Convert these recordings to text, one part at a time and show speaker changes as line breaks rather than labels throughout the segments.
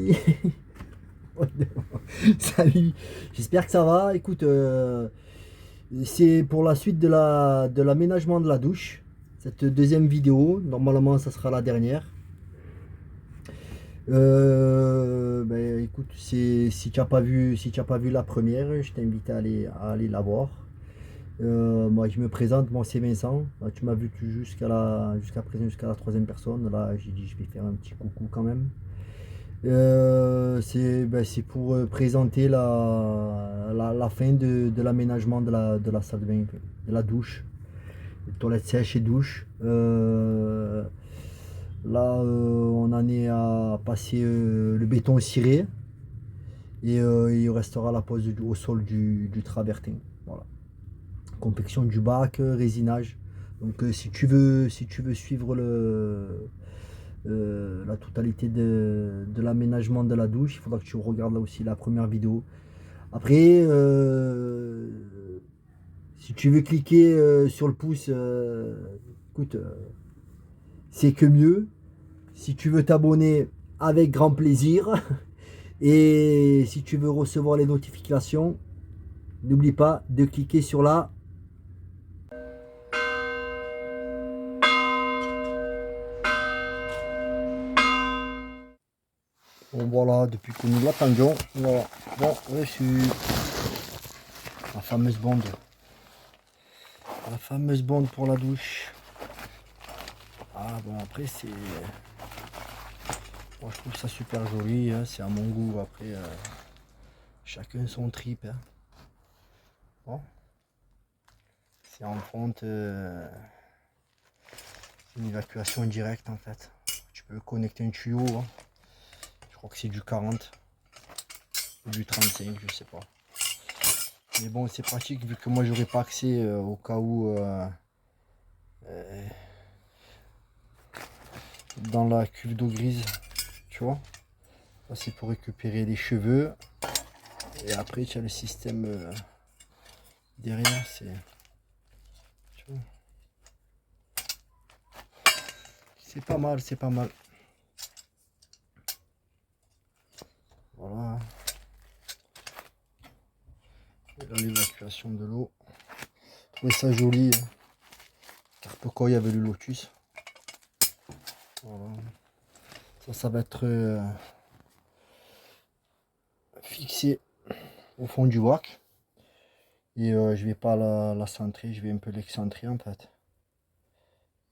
amis. Salut, j'espère que ça va. Écoute, c'est pour la suite de l'aménagement de la douche. Cette deuxième vidéo, normalement, ça sera la dernière. Écoute, si tu n'as pas vu, si tu as pas vu la première, je t'invite à aller la voir. Moi, je me présente, moi c'est Vincent. Tu m'as vu jusqu'à présent, jusqu'à la troisième personne. Là, j'ai dit, je vais faire un petit coucou quand même. C'est pour présenter la fin de l'aménagement de la salle de bain, de la douche, toilette sèche et douche. On en est à passer le béton ciré et il restera la pose au sol du travertin. Voilà. Complexion du bac, résinage. Donc si tu veux suivre la totalité de l'aménagement de la douche, il faudra que tu regardes là aussi la première vidéo. Après, si tu veux cliquer sur le pouce, écoute, c'est que mieux. Si tu veux t'abonner, avec grand plaisir. Et si tu veux recevoir les notifications, n'oublie pas de cliquer sur la. Bon voilà, depuis que nous l'attendions, voilà. Bon, reçu la fameuse bande. La fameuse bande pour la douche. Ah bon, après c'est. Moi je trouve ça super joli, hein, c'est à mon goût. Après, chacun son trip. Hein. Bon, c'est en fonte une évacuation directe en fait. Tu peux connecter un tuyau. Hein. Je crois que c'est du 40 ou du 35, je sais pas. Mais bon, c'est pratique vu que moi j'aurais pas accès au cas où dans la cuve d'eau grise, tu vois. Ça c'est pour récupérer les cheveux. Et après tu as le système derrière, c'est. Tu vois. C'est pas mal, c'est pas mal. Voilà. Et là l'évacuation de l'eau. Je trouvais ça joli. Hein. Car pourquoi il y avait le lotus. Voilà. Ça va être fixé au fond du bac. Et je vais pas la centrer, je vais un peu l'excentrer en fait.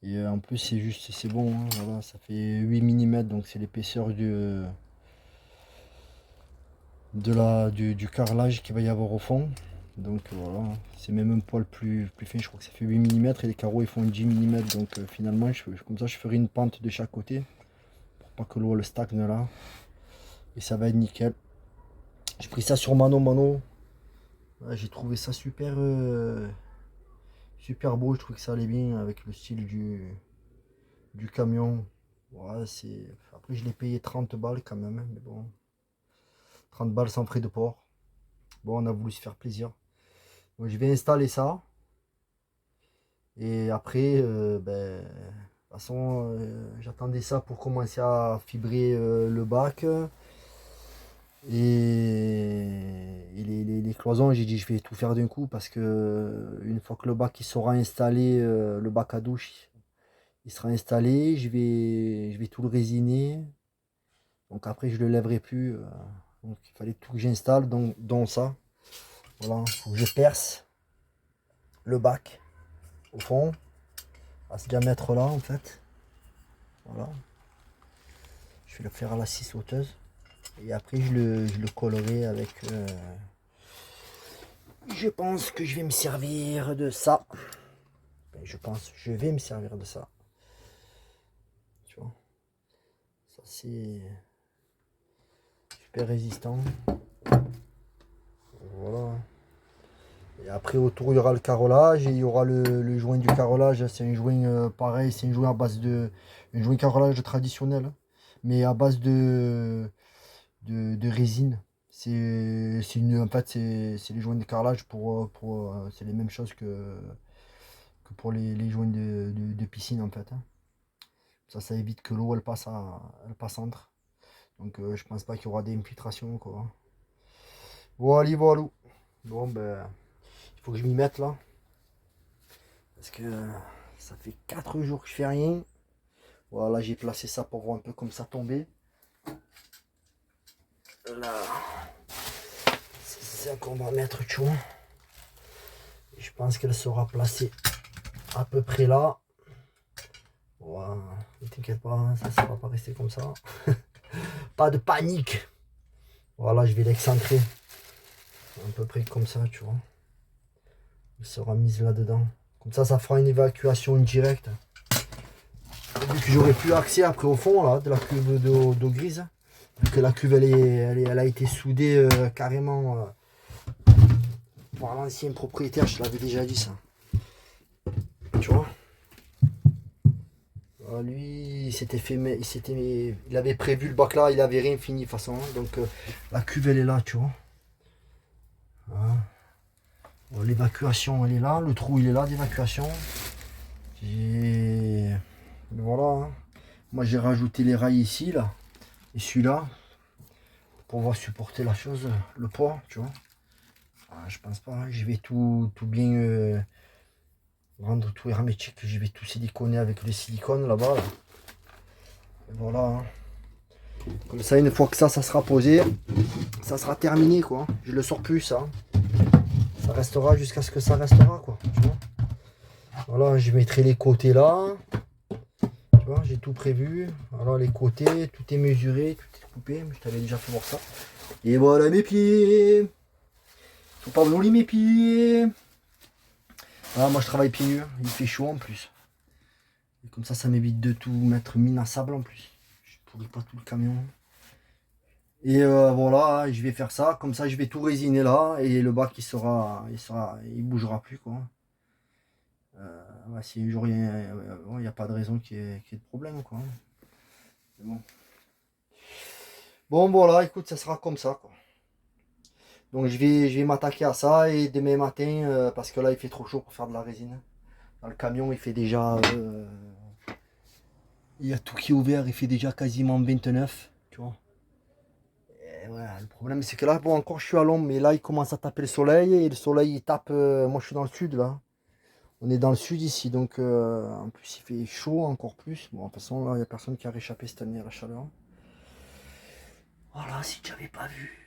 Et en plus c'est bon, hein, voilà, ça fait 8 mm, donc c'est l'épaisseur du carrelage qu'il va y avoir au fond. Donc voilà, c'est même un poil plus fin, je crois que ça fait 8 mm et les carreaux ils font 10 mm. Donc finalement, comme ça je ferai une pente de chaque côté pour pas que l'eau le stagne là. Et ça va être nickel. J'ai pris ça sur Mano. Ouais, j'ai trouvé ça super beau, je trouve que ça allait bien avec le style du camion. Ouais, après je l'ai payé 30 balles quand même, mais bon. 30 balles sans frais de port. Bon, on a voulu se faire plaisir. Donc, je vais installer ça. Et après, de toute façon, j'attendais ça pour commencer à fibrer le bac. Et les cloisons, j'ai dit je vais tout faire d'un coup parce que une fois que le bac il sera installé, le bac à douche, il sera installé, je vais tout le résiner. Donc après je le lèverai plus. Donc il fallait tout que j'installe, donc dont ça. Voilà, il faut que je perce le bac au fond, à ce diamètre-là en fait. Voilà. Je vais le faire à la scie sauteuse. Et après je le collerai avec. Je pense que je vais me servir de ça. Je vais me servir de ça. Tu vois. Ça c'est super résistant. Voilà. Et après autour il y aura le carrelage et il y aura le joint du carrelage. C'est un joint pareil, c'est un joint à base de. Un joint carrelage traditionnel. Hein, mais à base de résine. En fait c'est les joints de carrelage c'est les mêmes choses que pour les joints de piscine en fait. Hein. Ça évite que l'eau elle passe entre. Donc je pense pas qu'il y aura des infiltrations quoi. Voilà, voilà. Bon ben, il faut que je m'y mette là. Parce que ça fait 4 jours que je fais rien. Voilà, j'ai placé ça pour voir un peu comme ça tomber. Là, c'est ça qu'on va mettre, tu vois. Je pense qu'elle sera placée à peu près là. Voilà, ne t'inquiète pas, hein, ça va pas rester comme ça. Pas de panique. Voilà, je vais l'excentrer. À peu près comme ça, tu vois. Elle sera mise là-dedans. Comme ça fera une évacuation indirecte. Vu que j'aurai plus accès après au fond là, de la cuve d'eau grise. Vu que la cuve elle a été soudée carrément par l'ancien propriétaire, je l'avais déjà dit ça. Tu vois. Alors, lui, il avait prévu le bac là, il avait rien fini de toute façon. Hein. Donc la cuve elle est là, tu vois. Voilà. Bon, l'évacuation elle est là, le trou il est là d'évacuation. Voilà. Hein. Moi j'ai rajouté les rails ici là. Et celui-là. Pour pouvoir supporter la chose, le poids, tu vois. Ah, je pense pas, hein. Je vais tout bien rendre tout hermétique. Je vais tout siliconer avec le silicone là-bas. Là. Voilà. Hein. Comme ça, une fois que ça sera posé, ça sera terminé quoi. Je le sors plus ça. Ça restera jusqu'à ce que ça restera quoi. Tu vois. Voilà, je mettrai les côtés là. Tu vois, j'ai tout prévu. Alors les côtés, tout est mesuré, tout est coupé. Je t'avais déjà fait voir ça. Et voilà mes pieds. Faut pas brûler mes pieds. Ah, moi je travaille pieds nus, il fait chaud en plus. Et comme ça m'évite de tout mettre mine à sable en plus. Je pourris pas tout le camion. Et voilà, je vais faire ça. Comme ça, je vais tout résiner là. Et le bac, il bougera plus quoi. Ouais, si un jour il n'y a pas de raison qu'il y ait de problème quoi. Bon. Bon voilà, écoute, ça sera comme ça quoi. Donc je vais m'attaquer à ça et demain matin, parce que là il fait trop chaud pour faire de la résine. Dans le camion il fait déjà... il y a tout qui est ouvert, il fait déjà quasiment 29, tu vois. Et ouais, le problème c'est que là, bon encore je suis à l'ombre, mais là il commence à taper le soleil et le soleil il tape... moi je suis dans le sud là. On est dans le sud ici, donc en plus il fait chaud encore plus. Bon de toute façon là il n'y a personne qui a réchappé cette année à la chaleur. Voilà, si tu n'avais pas vu.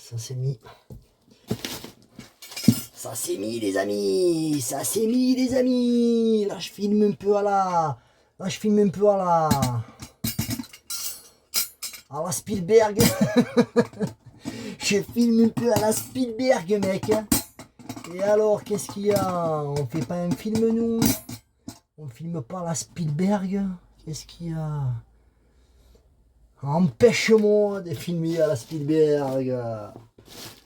ça s'est mis. Ça s'est mis les amis. Ça s'est mis les amis. Là je filme un peu à la. Là je filme un peu à la. À la Spielberg. Je filme un peu à la Spielberg mec. Et alors qu'est-ce qu'il y a? On fait pas un film nous? On filme pas à la Spielberg? Qu'est-ce qu'il y a? Empêche-moi de filmer à la Spielberg.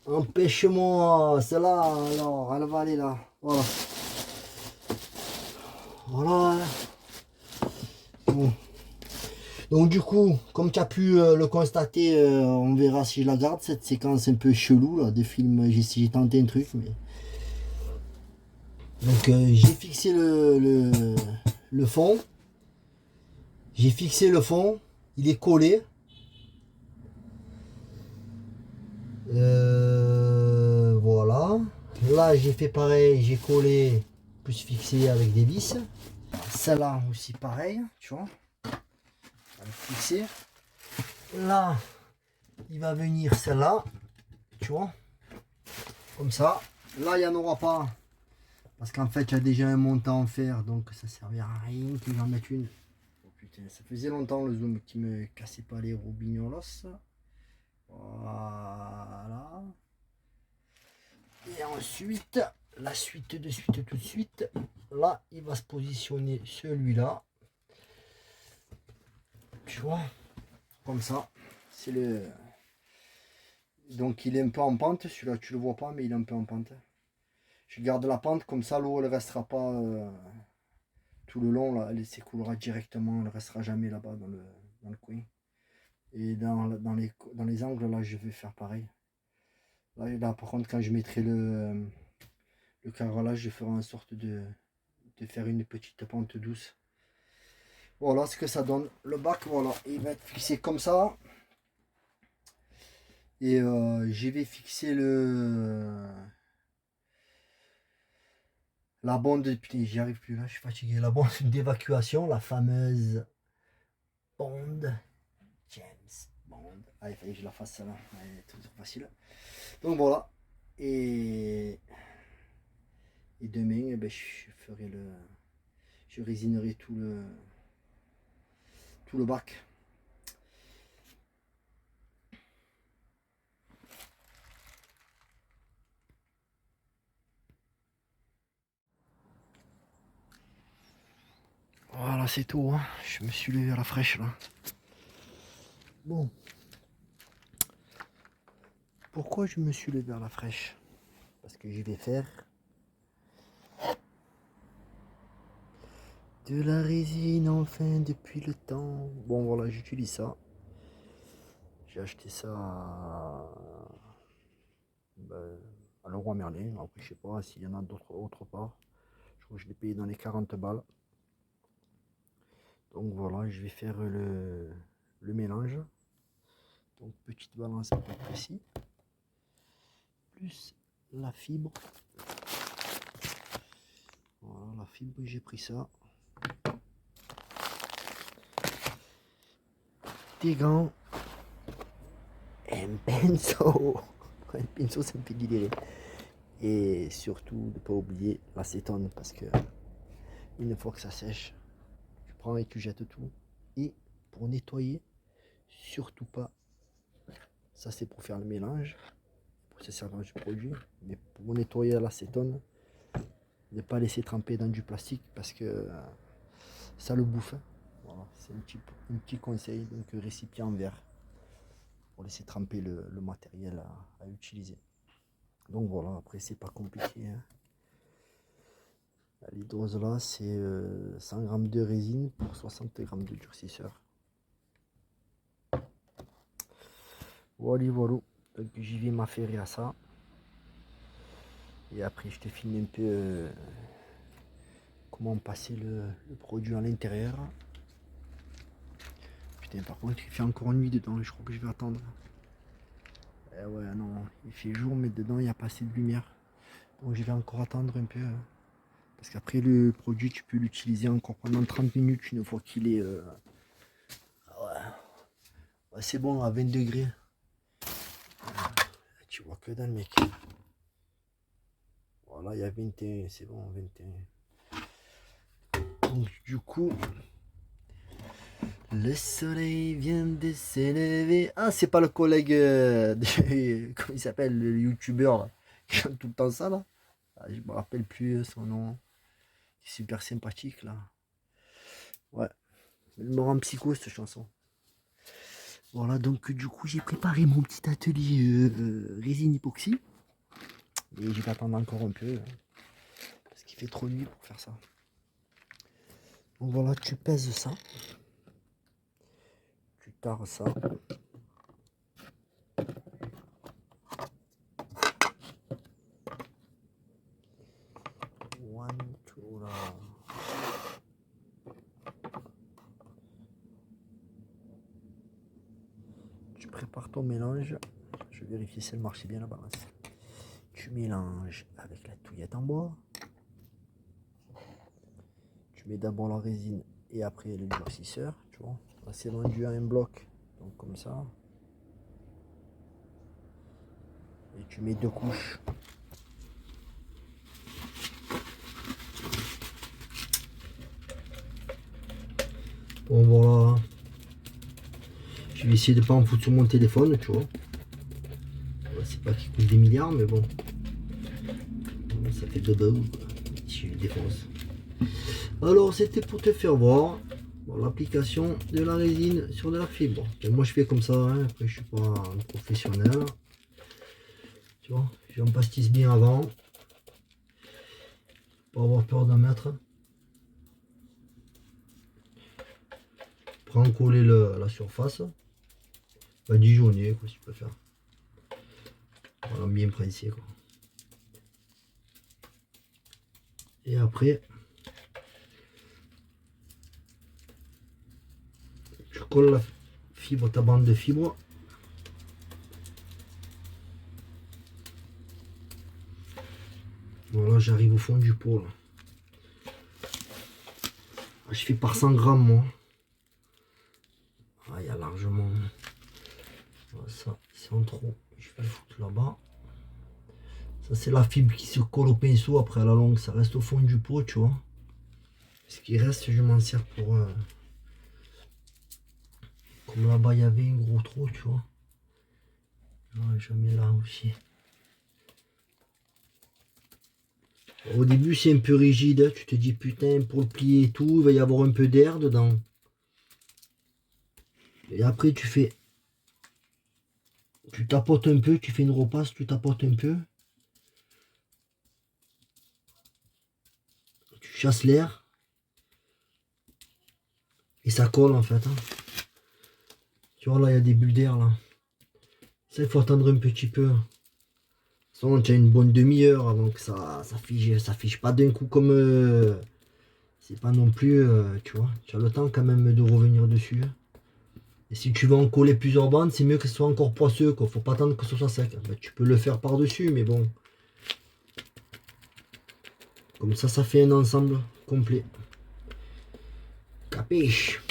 Empêche-moi. C'est là, alors, elle va aller là. Voilà. Voilà. Bon. Donc du coup, comme tu as pu le constater, on verra si je la garde, cette séquence un peu chelou là, de film. J'ai tenté un truc, mais... Donc j'ai fixé le fond. J'ai fixé le fond. Il est collé. Voilà. Là j'ai fait pareil, j'ai collé, plus fixé avec des vis. Celle-là aussi pareil, tu vois. On va fixer. Là, il va venir celle-là, tu vois. Comme ça. Là, il n'y en aura pas. Parce qu'en fait, il y a déjà un montant en fer, donc ça ne servira à rien que j'en mette une. Oh putain, ça faisait longtemps le zoom qui me cassait pas les robignolos. Voilà. Et ensuite, la suite de suite tout de suite. Là, il va se positionner celui-là. Tu vois, comme ça. C'est le... Donc il est un peu en pente, celui-là tu le vois pas, mais il est un peu en pente. Je garde la pente, comme ça l'eau elle restera pas tout le long, là, elle s'écoulera directement, elle restera jamais là-bas dans le coin. Et dans les angles, là je vais faire pareil. Là par contre, quand je mettrai le carrelage, je ferai en sorte de faire une petite pente douce. Voilà ce que ça donne. Le bac, voilà, il va être fixé comme ça. Et je vais fixer la bande, putain j'y arrive plus là, je suis fatigué, la bande d'évacuation, la fameuse bande James Bond. Ah, il fallait que je la fasse celle-là, elle est trop facile. Donc voilà, et demain, eh ben, je ferai je résinerai tout le bac. Voilà, c'est tout, hein. Je me suis levé à la fraîche là. Bon. Pourquoi je me suis levé à la fraîche? Parce que je vais faire de la résine enfin depuis le temps. Bon voilà, j'utilise ça. J'ai acheté ça à Leroy Merlin. Après je sais pas s'il y en a d'autres autre part. Je crois que je l'ai payé dans les 40 balles. Donc voilà, je vais faire le mélange. Donc petite balance à peu près ici. Plus la fibre. Voilà, la fibre, j'ai pris ça. Des gants. Un pinceau. Un pinceau, ça me fait délirer. Et surtout, ne pas oublier l'acétone parce que une fois que ça sèche, tu prends et tu jettes tout. Et pour nettoyer, surtout pas. Ça, c'est pour faire le mélange, pour se servir du produit. Mais pour nettoyer l'acétone, ne pas laisser tremper dans du plastique parce que ça le bouffe. Voilà, c'est un petit conseil. Donc, récipient en verre pour laisser tremper le matériel à utiliser. Donc voilà, après c'est pas compliqué, hein. Les doses là c'est 100 g de résine pour 60 g de durcisseur. Voilà, voilà. Donc j'y vais m'affairer à ça. Et après je te filme un peu comment passer le produit à l'intérieur. Putain, par contre il fait encore nuit dedans, je crois que je vais attendre. Eh ouais, non, il fait jour mais dedans il n'y a pas assez de lumière. Donc je vais encore attendre un peu. Parce qu'après le produit tu peux l'utiliser encore pendant 30 minutes une fois qu'il est... Ouais, c'est bon à 20 degrés. Tu vois que dalle, mec. Voilà, il y a 21, c'est bon, 21. Donc, du coup, le soleil vient de s'élever. Ah, c'est pas le collègue, comment il s'appelle, le youtubeur, là, qui chante tout le temps ça, là. Ah, je me rappelle plus son nom. Super sympathique, là. Ouais, elle me rend psycho, cette chanson. Voilà, donc du coup, j'ai préparé mon petit atelier résine époxy. Et je vais attendre encore un peu, parce qu'il fait trop nuit pour faire ça. Donc voilà, tu pèses ça. Tu tares ça. One, two, là. Tu prépares ton mélange. Je vais vérifier si elle marche bien la balance. Tu mélanges avec la touillette en bois. Tu mets d'abord la résine et après le durcisseur. Tu vois, là c'est vendu à un bloc. Donc comme ça. Et tu mets 2 couches. Bon voilà. Je vais essayer de pas en foutre sur mon téléphone, tu vois. C'est pas qu'il coûte des milliards, mais bon. Ça fait de beau. Je le défonce. Alors c'était pour te faire voir l'application de la résine sur de la fibre. Et moi je fais comme ça, hein. Après je suis pas un professionnel. Tu vois, j'en pastisse bien avant. Pas avoir peur d'en mettre. Prends coller la surface. Dijonner quoi si tu préfères. Voilà, bien pressé quoi. Et après, tu colles la fibre, ta bande de fibre. Voilà, j'arrive au fond du pot là. Je fais par 100 grammes moi. Ah, il y a largement. Voilà, ça, c'est en trop. Je vais le foutre là-bas. Ça, c'est la fibre qui se colle au pinceau. Après, à la longue, ça reste au fond du pot, tu vois. Ce qui reste, je m'en sers pour. Comme là-bas, il y avait un gros trou, tu vois. Ouais, je mets là aussi. Au début, c'est un peu rigide. Tu te dis, putain, pour le plier et tout, il va y avoir un peu d'air dedans. Et après, tu fais. Tu tapotes un peu, tu fais une repasse, tu tapotes un peu. Tu chasses l'air. Et ça colle en fait. Hein. Tu vois, là, il y a des bulles d'air là. Ça, il faut attendre un petit peu. Sinon, tu as une bonne demi-heure avant que ça fige. Ça fige pas d'un coup comme. C'est pas non plus. Tu vois, tu as le temps quand même de revenir dessus. Et si tu veux en coller plusieurs bandes, c'est mieux que ce soit encore poisseux. Quoi. Faut pas attendre que ce soit sec. Ben, tu peux le faire par-dessus, mais bon. Comme ça fait un ensemble complet. Capiche?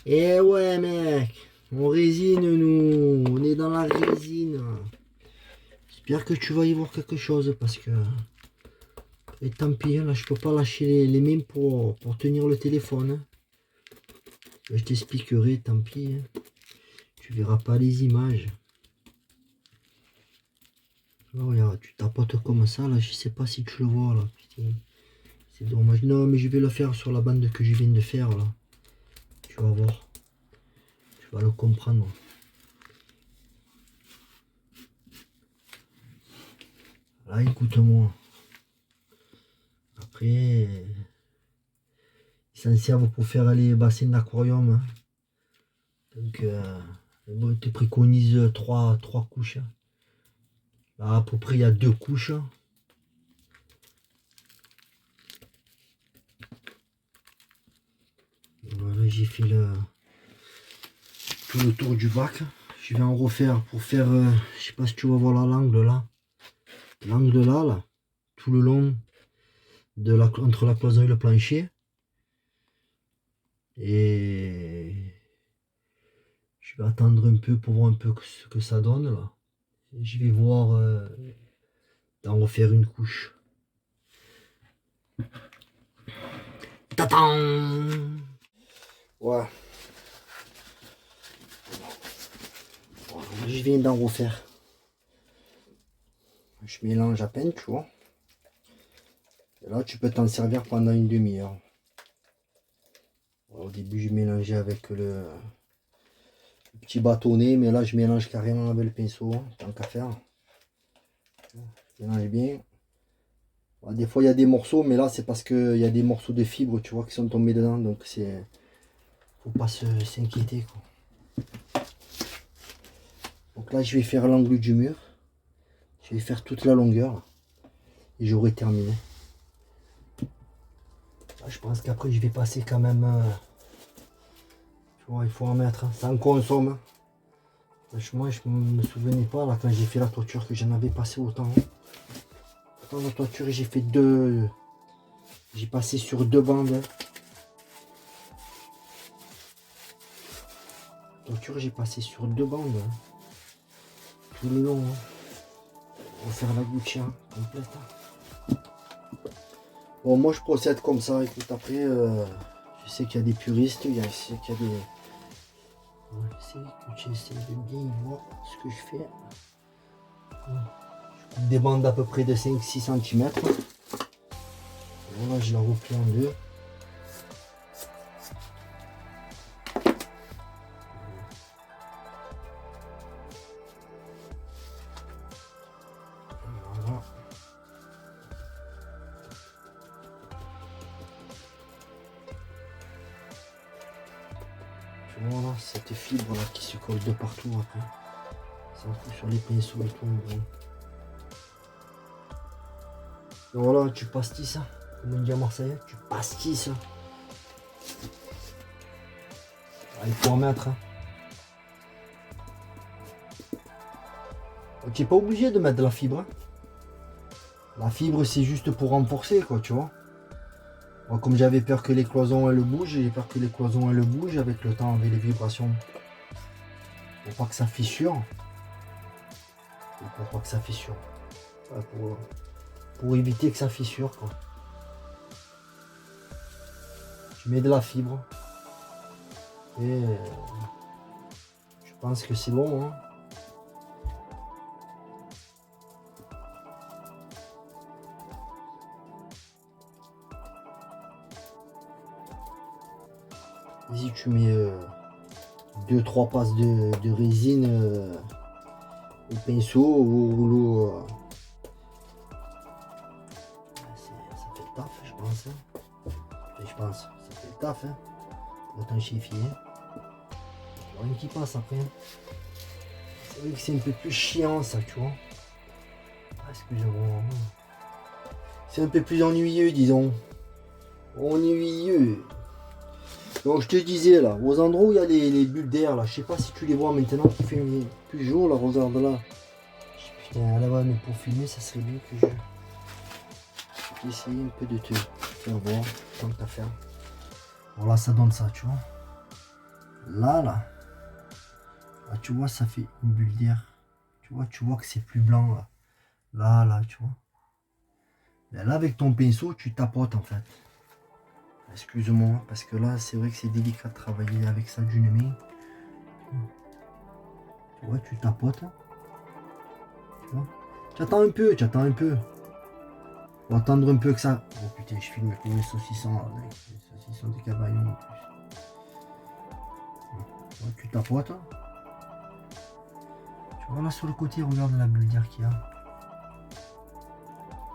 Eh ouais, mec. On résine, nous. On est dans la résine. J'espère que tu vas y voir quelque chose parce que. Et tant pis, là, je peux pas lâcher les mains pour tenir le téléphone. Je t'expliquerai, tant pis. Tu verras pas les images. Là, regarde, tu tapotes comme ça, là, je sais pas si tu le vois, là. Putain. C'est dommage. Non, mais je vais le faire sur la bande que je viens de faire, là. Tu vas voir. Tu vas le comprendre. Là, écoute-moi. Après, ils s'en servent pour faire les bassins d'aquarium. Hein. Donc, bon, ils te préconisent trois couches. Là, à peu près, il y a 2 couches. Voilà, j'ai fait tout le tour du bac. Je vais en refaire pour faire, je sais pas si tu vas voir l'angle là. L'angle là, tout le long entre la cloison et le plancher. Et je vais attendre un peu pour voir un peu ce que ça donne là. Je vais voir d'en refaire une couche. Tatan! Ouais. Je viens d'en refaire. Je mélange à peine, tu vois. Et là, tu peux t'en servir pendant une demi-heure. Au début, je mélangeais avec le petit bâtonnet, mais là, je mélange carrément avec le pinceau, tant qu'à faire. Je mélange bien. Des fois, il y a des morceaux, mais là, c'est parce qu'il y a des morceaux de fibres, tu vois, qui sont tombés dedans. Donc, c'est... faut pas s'inquiéter, quoi. Donc là, je vais faire l'angle du mur. Je vais faire toute la longueur. Et j'aurai terminé. Là, je pense qu'après, je vais passer quand même... tu vois, il faut en mettre. Hein. Ça en consomme. Franchement, je me souvenais pas, là, quand j'ai fait la toiture, que j'en avais passé autant. Dans la toiture, j'ai fait deux... J'ai passé sur 2 bandes. La toiture, j'ai passé sur 2 bandes. Tout le long. On va faire la gouttière complète. Bon, moi je procède comme ça. Écoute, après, je sais qu'il y a des puristes, je sais qu'il y a des... Je sais que tu essaies de bien voir ce que je fais. Je coupe des bandes d'à peu près de 5-6 cm. Voilà, je la replie en deux. Voilà. Voilà, cette fibre là qui se colle de partout après. Ça fout sur les pinceaux et tout. Bon. Et voilà, tu pastisses. Comme on dit à Marseille, tu pastisses. Ah, il faut en mettre. Tu n'es pas obligé de mettre de la fibre. La fibre, c'est juste pour renforcer, quoi, tu vois. Moi, comme j'avais peur que les cloisons elles bougent, j'ai peur que les cloisons elles bougent avec le temps, avec les vibrations. Pour pas que ça fissure. Et pour pas que ça fissure. Ouais, pour éviter que ça fissure, quoi. Je mets de la fibre. Et je pense que c'est bon, hein. Ici, tu mets 2-3 passes de résine au pinceau, au rouleau. Ça fait le taf, je pense. Hein. Je pense, ça fait le taf. Hein. Autant chifier. Rien qui passe après. C'est vrai que c'est un peu plus chiant, ça, tu vois. Ah, excusez-moi. C'est un peu plus ennuyeux, disons. Ennuyeux. Donc je te disais là, aux endroits où il y a les bulles d'air là, je sais pas si tu les vois maintenant qu'il fait plus jour là, regarde là. Putain, là-bas, mais pour filmer, ça serait bien que je essayer un peu de te faire voir, tant qu'à faire. Voilà, ça donne ça, tu vois. Là, tu vois, ça fait une bulle d'air. Tu vois que c'est plus blanc là. Là, tu vois. Mais là, avec ton pinceau, tu tapotes en fait. Excuse-moi, parce que là, c'est vrai que c'est délicat de travailler avec ça d'une main. Tu vois, tu tapotes. Tu vois. Tu attends un peu, Faut attendre un peu que ça... Oh putain, je filme tous les saucissons, là, les saucissons des cavaillons en plus. Tu vois, tu tapotes. Tu vois là sur le côté, regarde la bulle d'air qu'il y a.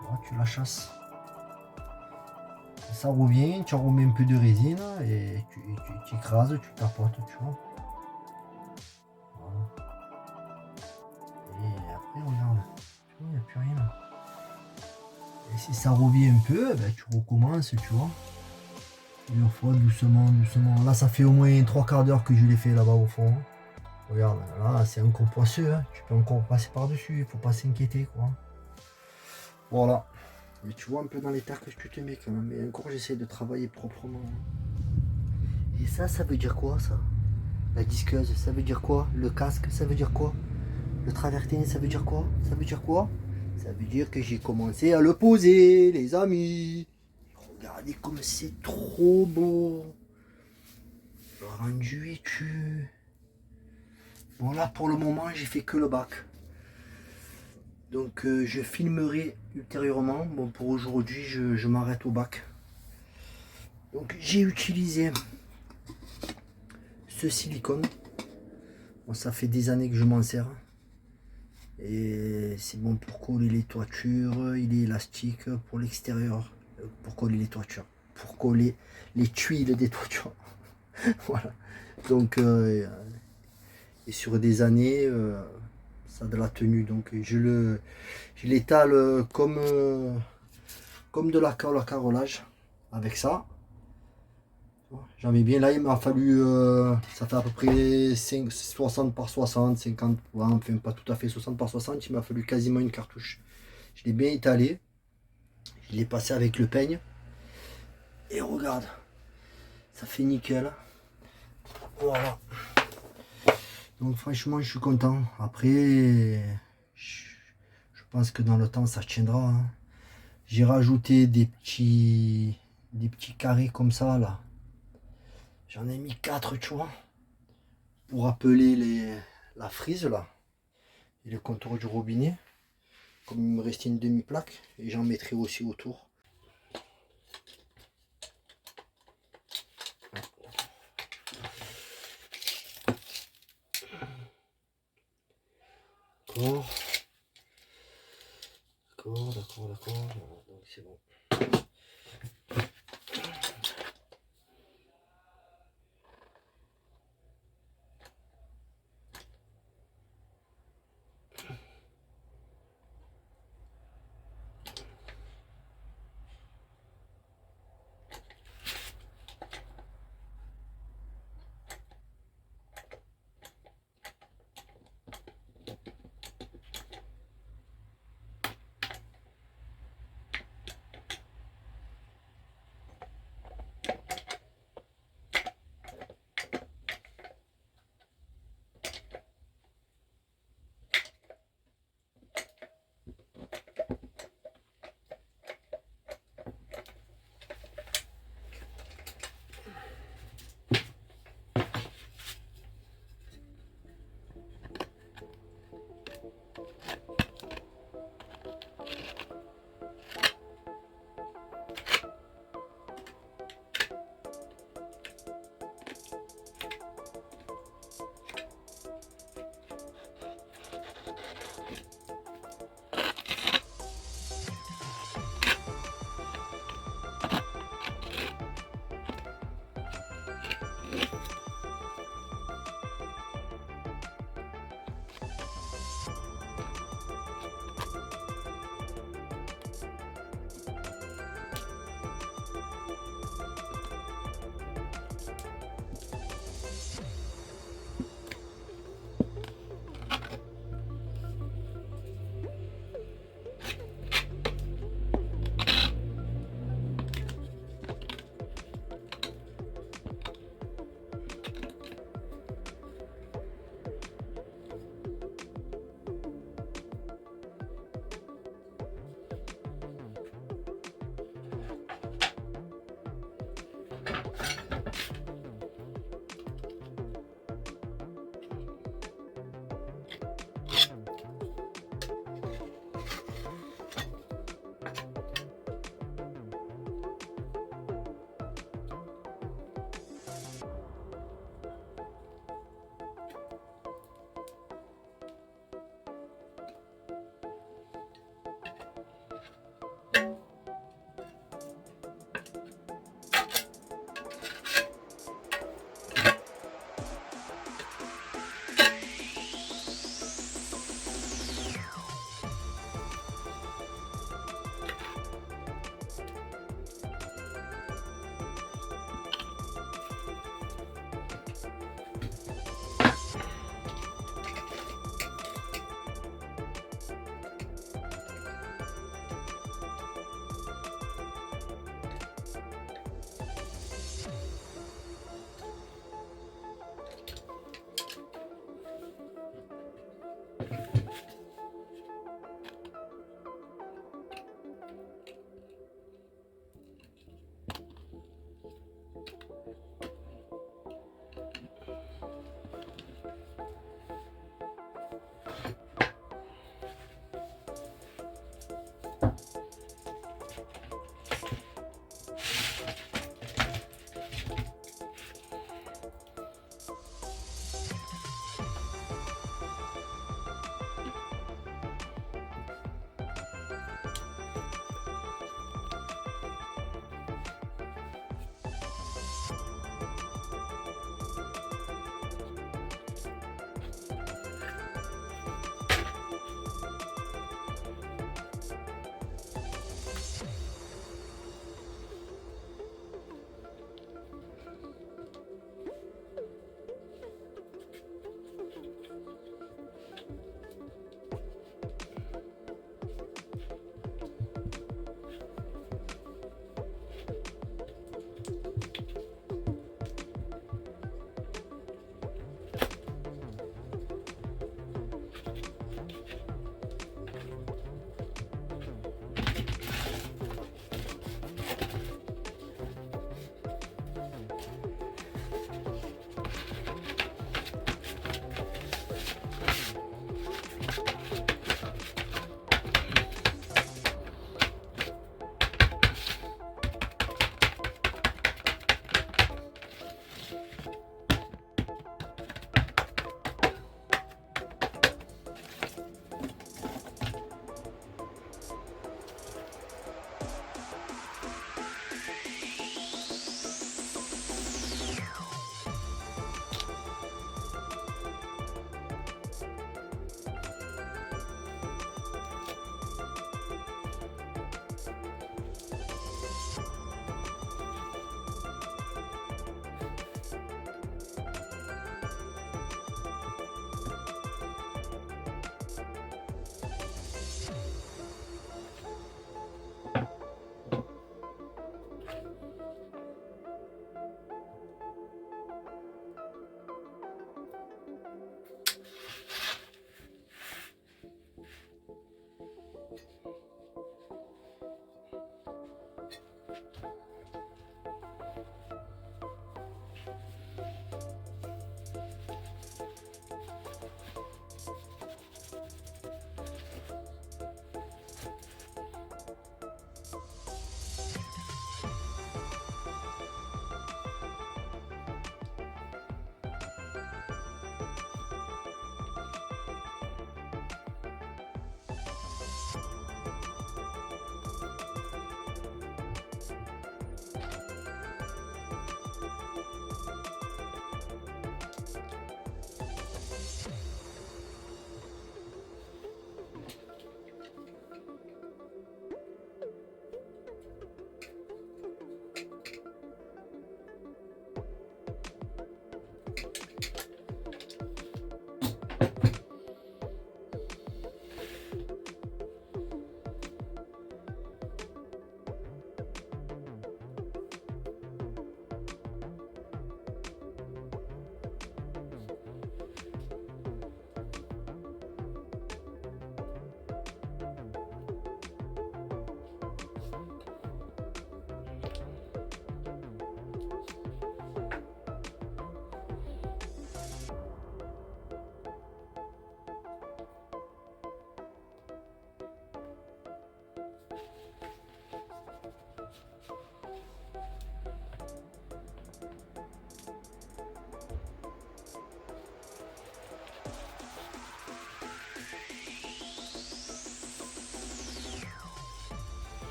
Tu vois, tu la chasses. Ça revient, tu remets un peu de résine et tu écrases, tu tapotes, tu vois. Voilà. Et après, regarde, tu vois, il n'y a plus rien là. Et si ça revient un peu, ben, tu recommences, tu vois. Plusieurs fois, doucement, doucement. Là, ça fait au moins 3/4 d'heure que je l'ai fait là-bas au fond. Regarde, là, c'est encore poisseux, hein. Tu peux encore passer par-dessus, il faut pas s'inquiéter, quoi. Voilà. Mais tu vois un peu dans l'état que tu te mets quand même. Mais encore, j'essaie de travailler proprement. Et ça veut dire quoi, ça? La disqueuse, ça veut dire quoi? Le casque, ça veut dire quoi? Le travertin, ça veut dire quoi? Ça veut dire quoi? Ça veut dire que j'ai commencé à le poser, les amis. Regardez comme c'est trop beau. Le rendu est tu. Bon là pour le moment j'ai fait que le bac. Donc je filmerai ultérieurement. Bon pour aujourd'hui je m'arrête au bac. Donc j'ai utilisé ce silicone. Bon, ça fait des années que je m'en sers. Et c'est bon pour coller les toitures. Il est élastique pour l'extérieur. Pour coller les toitures. Pour coller les tuiles des toitures. Voilà. Donc et sur des années ça a de la tenue. Donc je l'étale comme de la colle à carrelage avec ça. J'en mets bien là, il m'a fallu, ça fait à peu près 60 par 60, 50, ouais, enfin pas tout à fait 60 par 60, il m'a fallu quasiment une cartouche. Je l'ai bien étalé, je l'ai passé avec le peigne, et regarde, ça fait nickel. Voilà. Donc franchement je suis content. Après, je pense que dans le temps ça tiendra, hein. J'ai rajouté des petits carrés comme ça là. J'en ai mis 4, tu vois, pour appeler la frise là et le contour du robinet. Comme il me restait une demi-plaque, et j'en mettrai aussi autour. D'accord, d'accord. Donc c'est bon.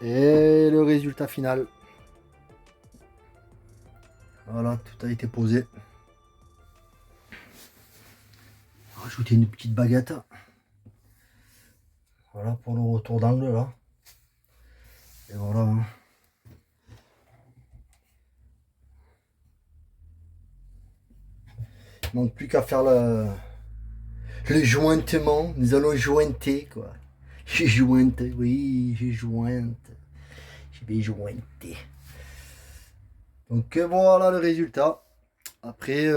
Et le résultat final. Voilà, tout a été posé. Rajouter une petite baguette. Voilà pour le retour d'angle là. Et voilà. Hein. Il manque plus qu'à faire le jointement. Nous allons jointer quoi. J'ai jointe, oui, j'ai jointe. Je vais jointer. Donc voilà le résultat. Après,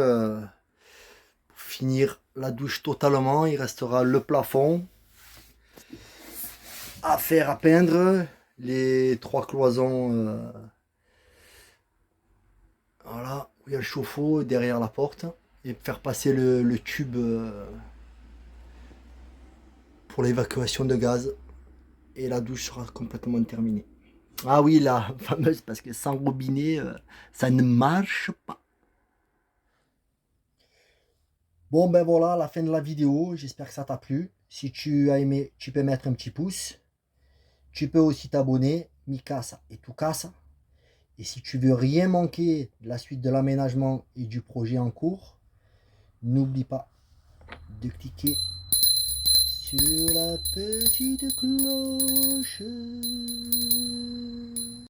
pour finir la douche totalement, il restera le plafond à faire à peindre, les 3 cloisons, voilà, où il y a le chauffe-eau derrière la porte, et faire passer le tube pour l'évacuation de gaz, et la douche sera complètement terminée. Ah oui, la fameuse, parce que sans robinet, ça ne marche pas. Bon ben voilà, la fin de la vidéo, j'espère que ça t'a plu. Si tu as aimé, tu peux mettre un petit pouce. Tu peux aussi t'abonner, Mikasa et Tukasa. Et si tu veux rien manquer de la suite de l'aménagement et du projet en cours, n'oublie pas de cliquer sur la petite cloche.